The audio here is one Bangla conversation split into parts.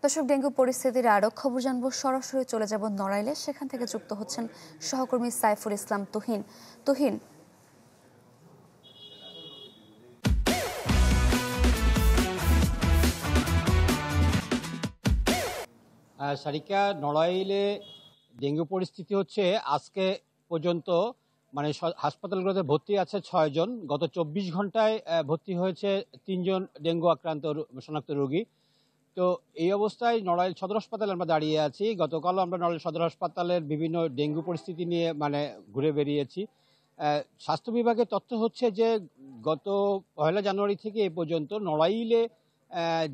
দর্শক, ডেঙ্গু পরিস্থিতির আরও খবর জানবো। সরাসরি চলে যাব নড়াইলে, সেখান থেকে যুক্ত হচ্ছেন সহকর্মী সাইফুল ইসলাম তুহিন। তুহিন, সারিকা, নড়াইলে ডেঙ্গু পরিস্থিতি হচ্ছে আজকে পর্যন্ত মানে হাসপাতালগুলোতে ভর্তি আছে 6 জন। গত 24 ঘন্টায় ভর্তি হয়েছে 3 জন ডেঙ্গু আক্রান্ত শনাক্ত রোগী। তো এই অবস্থায় নড়াইল সদর হাসপাতালে আমরা দাঁড়িয়ে আছি। গতকালও আমরা নড়াইল সদর হাসপাতালের বিভিন্ন ডেঙ্গু পরিস্থিতি নিয়ে ঘুরে বেরিয়েছি। স্বাস্থ্য বিভাগের তথ্য হচ্ছে যে গত 1 জানুয়ারি থেকে এ পর্যন্ত নড়াইলে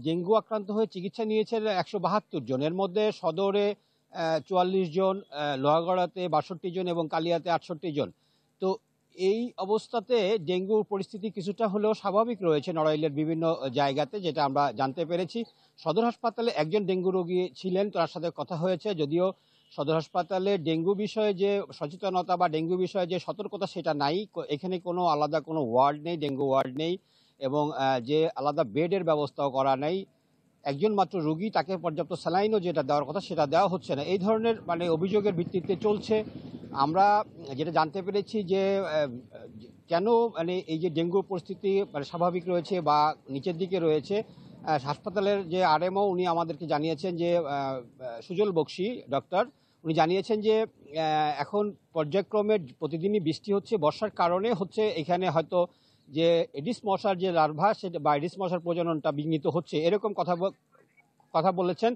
ডেঙ্গু আক্রান্ত হয়ে চিকিৎসা নিয়েছেন 172 জন। এর মধ্যে সদরে 44 জন, লোহাগড়াতে 62 জন এবং কালিয়াতে 68 জন। তো এই অবস্থাতে ডেঙ্গুর পরিস্থিতি কিছুটা হলেও স্বাভাবিক রয়েছে নড়াইলের বিভিন্ন জায়গাতে, যেটা আমরা জানতে পেরেছি। সদর হাসপাতালে একজন ডেঙ্গু রোগী ছিলেন, তার সাথে কথা হয়েছে। যদিও সদর হাসপাতালে ডেঙ্গু বিষয়ে যে সচেতনতা বা ডেঙ্গু বিষয়ে যে সতর্কতা সেটা নাই। এখানে কোনো আলাদা কোনো ওয়ার্ড নেই, ডেঙ্গু ওয়ার্ড নেই, এবং যে আলাদা বেডের ব্যবস্থাও করা নেই। একজন মাত্র রোগী, তাকে পর্যাপ্ত স্যালাইনও যেটা দেওয়ার কথা সেটা দেওয়া হচ্ছে না। এই ধরনের অভিযোগের ভিত্তিতে চলছে। আমরা যেটা জানতে পেরেছি যে কেন এই যে ডেঙ্গুর পরিস্থিতি স্বাভাবিক রয়েছে বা নিচের দিকে রয়েছে, হাসপাতালের যে আরএমও উনি আমাদেরকে জানিয়েছেন যে সুজল বক্সি ডক্টর, উনি জানিয়েছেন যে এখন পর্যায়ক্রমে প্রতিদিনই বৃষ্টি হচ্ছে, বর্ষার কারণে হচ্ছে এখানে হয়তো যে এডিস মশার যে লার্ভা সেটা বা এডিস মশার প্রজননটা বিঘ্নিত হচ্ছে, এরকম কথা বলেছেন।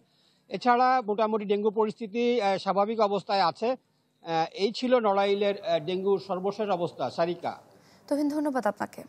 এছাড়া মোটামুটি ডেঙ্গু পরিস্থিতি স্বাভাবিক অবস্থায় আছে। এই ছিল নড়াইলের ডেঙ্গুর সর্বশেষ অবস্থা। সারিকা, তুহিন, ধন্যবাদ আপনাকে।